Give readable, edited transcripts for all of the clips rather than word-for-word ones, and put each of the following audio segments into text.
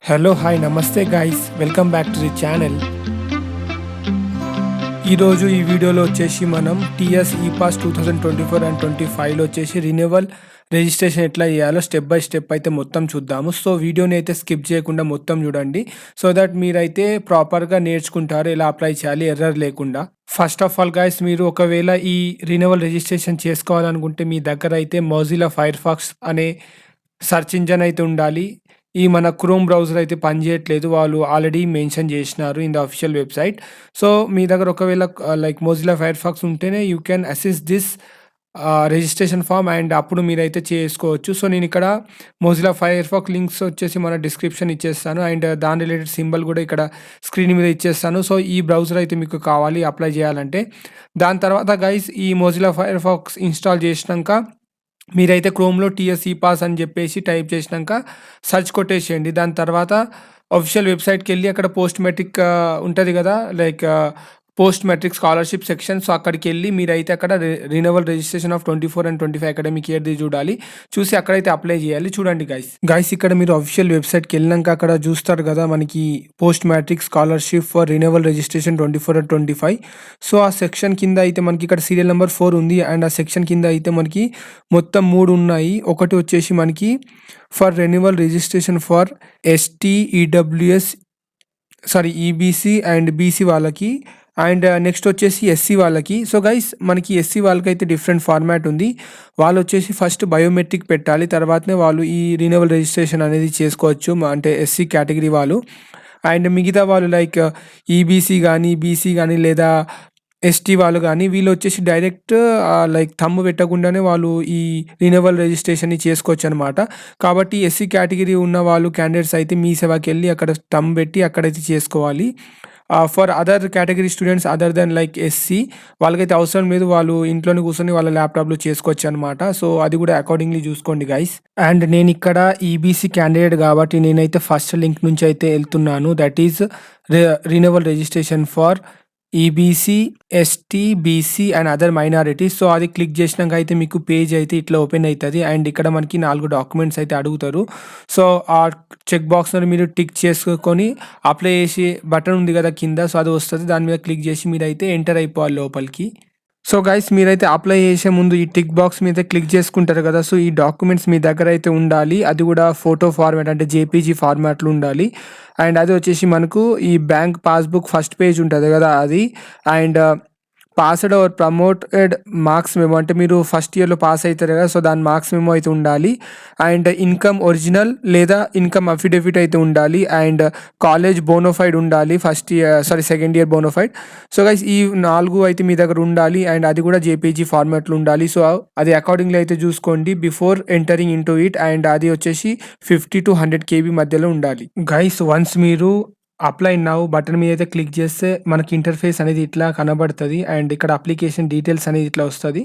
Hello hi నమస్తే guys welcome back to the channel. ఈరోజు ఈ వీడియోలో వచ్చేసి మనం టీఎస్ ఈపాస్ 2024 అండ్ 25లో వచ్చేసి రిన్యూవల్ రిజిస్ట్రేషన్ ఎట్లా చేయాలో స్టెప్ బై స్టెప్ అయితే మొత్తం చూద్దాము. సో వీడియోని అయితే స్కిప్ చేయకుండా మొత్తం చూడండి, సో దట్ మీరైతే ప్రాపర్గా నేర్చుకుంటారు ఎలా అప్లై చేయాలి ఎర్రర్ లేకుండా. ఫస్ట్ ఆఫ్ ఆల్ గైస్, మీరు ఒకవేళ ఈ రిన్యూవల్ రిజిస్ట్రేషన్ చేసుకోవాలనుకుంటే మీ దగ్గర అయితే మొజిల్లా ఫైర్ ఫాక్స్ అనే సెర్చ్ ఇంజన్ అయితే ఉండాలి. ఈ మన క్రోమ్ బ్రౌజర్ అయితే పనిచేయట్లేదు, వాళ్ళు ఆల్రెడీ మెన్షన్ చేసినారు in the official website. So మీ దగ్గర ఒకవేళ లైక్ మొజిల్లా ఫైర్ ఫాక్స్ ఉంటేనే you can assist this registration form, and అప్పుడు మీరైతే చేసుకోవచ్చు. సో నేను ఇక్కడ మొజిల్లా ఫైర్ ఫాక్స్ లింక్స్ వచ్చేసి మన డిస్క్రిప్షన్ ఇచ్చేస్తాను, అండ్ దాని రిలేటెడ్ సింబల్ కూడా ఇక్కడ స్క్రీన్ మీద ఇచ్చేస్తాను. సో ఈ బ్రౌజర్ అయితే మీకు కావాలి అప్లై చేయాలంటే. దాని తర్వాత గైస్, ఈ మొజిల్లా ఫైర్ ఫాక్స్ ఇన్స్టాల్ చేసినాక మీరైతే క్రోమ్లో టీఎస్ ఈపాస్ అని చెప్పేసి టైప్ చేసినాక సెర్చ్ కొట్టేసేయండి. దాని తర్వాత అఫీషియల్ వెబ్సైట్కి వెళ్ళి అక్కడ పోస్ట్ మెట్రిక్ ఉంటుంది కదా, like post matric scholarship section. So అక్కడికి వెళ్ళి మీరైతే అక్కడ రినవల్ రిజిస్ట్రేషన్ ఆఫ్ 24 అండ్ 25 అకాడమిక్ ఇయర్ది చూడాలి. చూసి అక్కడైతే అప్లై చేయాలి. చూడండి గైస్ ఇక్కడ మీరు అఫీషియల్ వెబ్సైట్కి వెళ్ళినాక అక్కడ చూస్తారు కదా మనకి post matric scholarship for renewal registration 24 and 25. So ఆ సెక్షన్ కింద అయితే మనకి ఇక్కడ సీరియల్ నెంబర్ 4 ఉంది, అండ్ ఆ సెక్షన్ కింద అయితే మనకి మొత్తం 3 ఉన్నాయి. ఒకటి వచ్చేసి మనకి for renewal registration for ST EWS EBC and BC వాళ్ళకి, అండ్ నెక్స్ట్ వచ్చేసి ఎస్సీ వాళ్ళకి. సో గైస్ మనకి ఎస్సీ వాళ్ళకైతే డిఫరెంట్ ఫార్మాట్ ఉంది. వాళ్ళు వచ్చేసి ఫస్ట్ బయోమెట్రిక్ పెట్టాలి, తర్వాతనే వాళ్ళు ఈ రిన్యూవల్ రిజిస్ట్రేషన్ అనేది చేసుకోవచ్చు, అంటే ఎస్సీ కేటగిరీ వాళ్ళు. అండ్ మిగతా వాళ్ళు లైక్ ఈబీసీ కానీ బీసీ కానీ లేదా ఎస్టీ వాళ్ళు కానీ వీళ్ళు వచ్చేసి డైరెక్ట్ లైక్ థంబ్ పెట్టకుండానే వాళ్ళు ఈ రిన్యూవల్ రిజిస్ట్రేషన్ని చేసుకోవచ్చు అనమాట. కాబట్టి ఎస్సీ కేటగిరీ ఉన్న వాళ్ళు క్యాండిడేట్స్ అయితే మీ సేవకి వెళ్ళి అక్కడ థంబ్ పెట్టి అక్కడైతే చేసుకోవాలి. For other category students other than like SC వాళ్ళకైతే అవసరం లేదు, వాళ్ళు ఇంట్లోనే కూర్చొని వాళ్ళ ల్యాప్టాప్లో చేసుకోవచ్చు అనమాట. సో అది కూడా అకార్డింగ్లీ చూసుకోండి గైస్. అండ్ నేను ఇక్కడ ఈబీసీ క్యాండిడేట్ కాబట్టి నేనైతే ఫస్ట్ లింక్ నుంచి అయితే వెళ్తున్నాను, that is renewal registration for EBC ST BC and other minorities. So అది క్లిక్ చేసినాక అయితే మీకు పేజ్ అయితే ఇట్లా ఓపెన్ అవుతుంది, అండ్ ఇక్కడ మనకి 4 డాక్యుమెంట్స్ అయితే అడుగుతారు. సో ఆ చెక్ బాక్స్ని మీరు టిక్ చేసుకొని అప్లై చేసి బటన్ ఉంది కదా కింద, సో అది వస్తుంది, దాని మీద క్లిక్ చేసి మీరైతే ఎంటర్ అయిపోవాలి లోపలికి. సో గైస్ మీరైతే అప్లై చేసే ముందు ఈ టిక్ బాక్స్ మీద క్లిక్ చేసుకుంటారు కదా, సో ఈ డాక్యుమెంట్స్ మీ దగ్గర అయితే ఉండాలి. అది కూడా ఫోటో ఫార్మాట్ అంటే జేపీజీ ఫార్మాట్లో ఉండాలి. అండ్ అది వచ్చేసి మనకు ఈ బ్యాంక్ పాస్బుక్ ఫస్ట్ పేజ్ ఉంటుంది కదా అది, and passed or promoted marks memo అంటే మీరు ఫస్ట్ ఇయర్లో పాస్ అవుతారు కదా, సో దాని మార్క్స్ మెమో అయితే ఉండాలి. అండ్ ఇన్కమ్ ఒరిజినల్ లేదా ఇన్కమ్ అఫిడవిట్ అయితే ఉండాలి, అండ్ కాలేజ్ బోనోఫైడ్ ఉండాలి, second year bona fide. So guys ఈ 4 అయితే మీ దగ్గర ఉండాలి, అండ్ అది కూడా జేపీజీ ఫార్మాట్లో ఉండాలి. సో అది అకార్డింగ్లీ అయితే చూసుకోండి before entering in to it, and అది వచ్చేసి 50 to 100 KB మధ్యలో ఉండాలి. గైస్ వన్స్ మీరు అప్లై నౌ బటన్ మీద అయితే క్లిక్ చేస్తే మనకి ఇంటర్ఫేస్ అనేది ఇట్లా కనబడుతుంది, అండ్ ఇక్కడ అప్లికేషన్ డీటెయిల్స్ అనేది ఇట్లా వస్తుంది.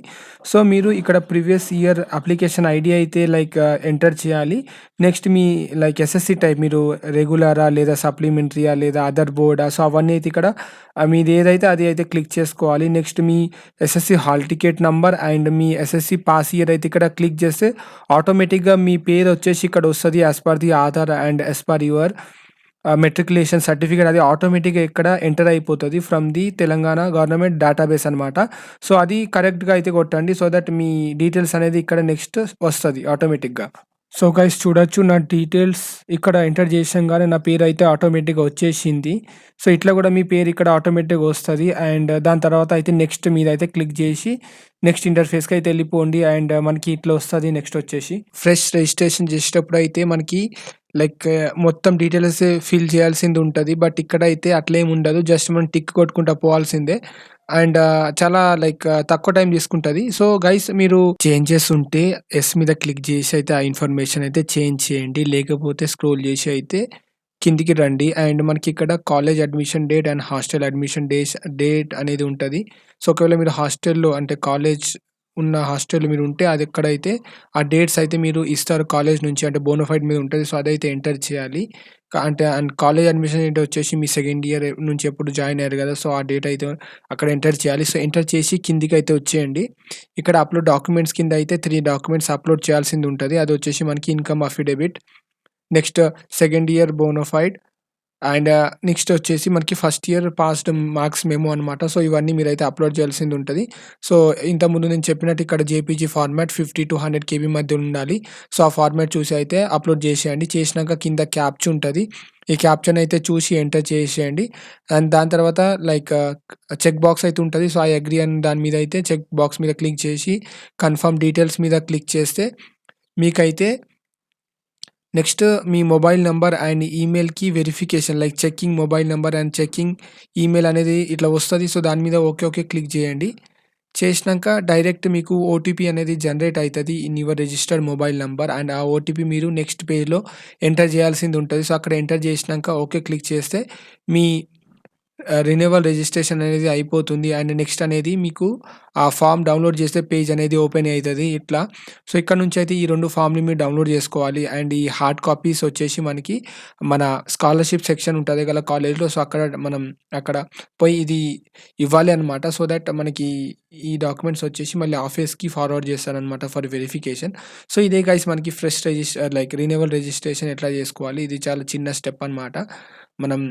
సో మీరు ఇక్కడ ప్రీవియస్ ఇయర్ అప్లికేషన్ ఐడి అయితే లైక్ ఎంటర్ చేయాలి. నెక్స్ట్ మీ లైక్ ఎస్ఎస్సి టైప్ మీరు రెగ్యులరా లేదా సప్లిమెంటరీయా లేదా అదర్ బోర్డా, సో అవన్నీ అయితే ఇక్కడ మీది ఏదైతే అది అయితే క్లిక్ చేసుకోవాలి. Next me SSC hall ticket number and me SSC pass year అయితే ఇక్కడ క్లిక్ చేస్తే ఆటోమేటిక్గా మీ పేరు వచ్చేసి ఇక్కడ వస్తుంది as per the Aadhaar and as per your matriculation certificate. అది ఆటోమేటిక్గా ఇక్కడ ఎంటర్ అయిపోతుంది from the Telangana government database అనమాట. సో అది కరెక్ట్గా అయితే కొట్టండి, సో దట్ మీ డీటెయిల్స్ అనేది ఇక్కడ నెక్స్ట్ వస్తుంది ఆటోమేటిక్గా. సో గైస్ చూడొచ్చు నా డీటెయిల్స్ ఇక్కడ ఎంటర్ చేసాగానే నా పేరు అయితే ఆటోమేటిక్గా వచ్చేసింది. సో ఇట్లా కూడా మీ పేరు ఇక్కడ ఆటోమేటిక్గా వస్తుంది, అండ్ దాని తర్వాత అయితే నెక్స్ట్ మీద అయితే క్లిక్ చేసి నెక్స్ట్ ఇంటర్ఫేస్కి అయితే వెళ్ళిపోండి, అండ్ మనకి ఇట్లా వస్తుంది. నెక్స్ట్ వచ్చేసి ఫ్రెష్ రిజిస్ట్రేషన్ చేసేటప్పుడు అయితే మనకి లైక్ మొత్తం డీటెయిల్స్ ఫిల్ చేయాల్సింది ఉంటుంది, బట్ ఇక్కడ అయితే అట్లేం ఉండదు, జస్ట్ మనం టిక్ కొట్టుకుంటా పోవాల్సిందే, అండ్ చాలా లైక్ తక్కువ టైం తీసుకుంటుంది. సో గైస్ మీరు చేంజెస్ ఉంటే ఎస్ మీద క్లిక్ చేసి అయితే ఆ ఇన్ఫర్మేషన్ అయితే చేంజ్ చేయండి, లేకపోతే స్క్రోల్ చేసి అయితే కిందికి రండి. అండ్ మనకి ఇక్కడ college admission date and hostel admission date అనేది ఉంటుంది. సో ఒకవేళ మీరు హాస్టల్లో అంటే కాలేజ్ ఉన్న హాస్టల్ మీరు ఉంటే అది ఎక్కడైతే ఆ డేట్స్ అయితే మీరు ఇస్తారు కాలేజ్ నుంచి, అంటే బోనోఫైడ్ మీద ఉంటుంది. సో అదైతే ఎంటర్ చేయాలి. అంటే అండ్ కాలేజ్ అడ్మిషన్ డేట్ వచ్చేసి మీ సెకండ్ ఇయర్ నుంచి ఎప్పుడు జాయిన్ అయ్యారు కదా, సో ఆ డేట్ అయితే అక్కడ ఎంటర్ చేయాలి. సో ఎంటర్ చేసి కిందికి అయితే వచ్చేయండి. ఇక్కడ అప్లోడ్ డాక్యుమెంట్స్ కింద అయితే 3 డాక్యుమెంట్స్ అప్లోడ్ చేయాల్సింది ఉంటుంది. అది వచ్చేసి మనకి income affidavit, next second year bona fide and next వచ్చేసి మనకి first year passed marks memo అనమాట. సో ఇవన్నీ మీరైతే అప్లోడ్ చేయాల్సింది ఉంటుంది. సో ఇంతకుముందు నేను చెప్పినట్టు ఇక్కడ జేపీజీ ఫార్మాట్ 50-100 కేబీ మధ్య ఉండాలి. సో ఆ ఫార్మాట్ చూసి అయితే అప్లోడ్ చేసేయండి. చేసినాక కింద క్యాప్చా ఉంటుంది. ఈ క్యాప్చాని అయితే చూసి ఎంటర్ చేసేయండి. అండ్ దాని తర్వాత చెక్ బాక్స్ అయితే ఉంటుంది. సో ఐ అగ్రీ అని దాని మీద అయితే చెక్ బాక్స్ మీద క్లిక్ చేసి కన్ఫర్మ్ డీటెయిల్స్ మీద క్లిక్ చేస్తే మీకైతే నెక్స్ట్ మీ మొబైల్ నంబర్ అండ్ ఈమెయిల్‌కి verification checking mobile number and checking email అనేది ఇట్లా వస్తది. సో దాని మీద ఓకే క్లిక్ చేయండి. చేసినంక డైరెక్ట్ మీకు ఓటీపీ అనేది జనరేట్ అయితది in your registered mobile number and ఆ ఓటీపీ మీరు నెక్స్ట్ పేజ్‌లో ఎంటర్ చేయాల్సింది ఉంటది. సో అక్కడ ఎంటర్ చేసినంక ఓకే క్లిక్ చేస్తే మీ రెన్యువల్ రిజిస్ట్రేషన్ అనేది అయిపోతుంది. అండ్ నెక్స్ట్ అనేది మీకు ఆ ఫార్మ్ డౌన్లోడ్ చేస్తే పేజ్ అనేది ఓపెన్ అయితది ఇట్లా. సో ఇక్కడ నుంచి అయితే ఈ 2 ఫార్మ్‌ని మీరు డౌన్లోడ్ చేసుకోవాలి. అండ్ ఈ హార్డ్ కాపీస్ వచ్చేసి మనకి మన స్కాలర్‌షిప్ సెక్షన్ ఉంటది కదా కాలేజ్‌లో. సో అక్కడ పోయి ఇది ఇవ్వాలి అనమాట. సో దట్ మనకి ఈ డాక్యుమెంట్స్ వచ్చేసి మళ్ళీ ఆఫీస్‌కి ఫార్వర్డ్ చేస్తారనమాట ఫర్ వెరిఫికేషన్. సో ఇదే గైస్ మనకి ఫ్రెష్ రెన్యువల్ రిజిస్ట్రేషన్ ఎట్లా చేసుకోవాలి. ఇది చాలా చిన్న స్టెప్ అనమాట. మనం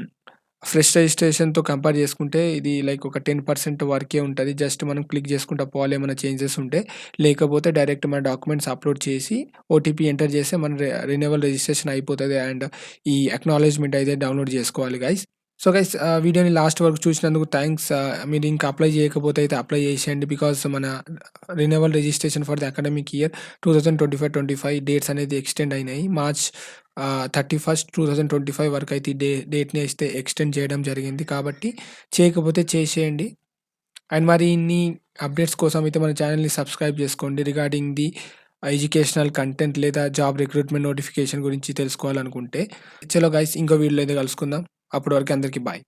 ఫ్రెష్ రిజిస్ట్రేషన్‌తో కంపేర్ చేసుకుంటే ఇది ఒక 10% వరకే ఉంటది. జస్ట్ మనం క్లిక్ చేసుకుంటా పోవాలి ఏమైనా చేంజెస్ ఉంటే. లేకపోతే డైరెక్ట్ మన డాక్యుమెంట్స్ అప్‌లోడ్ చేసి ఓటీపీ ఎంటర్ చేస్తే మన రెన్యువల్ రిజిస్ట్రేషన్ అయిపోతది. అండ్ ఈ అక్నాలెడ్జ్‌మెంట్ అయితే డౌన్‌లోడ్ చేసుకోవాలి గైస్. సో గైస్ వీడియోని లాస్ట్ వరకు చూసినందుకు థాంక్స్. మీరు ఇంకా అప్లై చేయకపోతే అయితే అప్లై చేసేయండి. బికాజ్ మన renewal registration for the academic year 2024-25 dates అనేది ఎక్స్టెండ్ అయినాయి. మార్చ్ 31 2025 వరకైతే ఈ డేట్‌ని అయితే ఎక్స్టెండ్ చేయడం జరిగింది. కాబట్టి చేయకపోతే చేసేయండి. అండ్ మరి ఇన్ని అప్డేట్స్ కోసం అయితే మన ఛానల్‌ని సబ్స్క్రైబ్ చేసుకోండి. రిగార్డింగ్ ది ఎడ్యుకేషనల్ కంటెంట్ లేదా జాబ్ రిక్రూట్‌మెంట్ నోటిఫికేషన్ గురించి తెలుసుకోవాలనుకుంటే. చలో గైస్ ఇంకో వీడియోలో అయితే కలుసుకుందాం. అప్పటి వరకు అందరికీ బాయ్.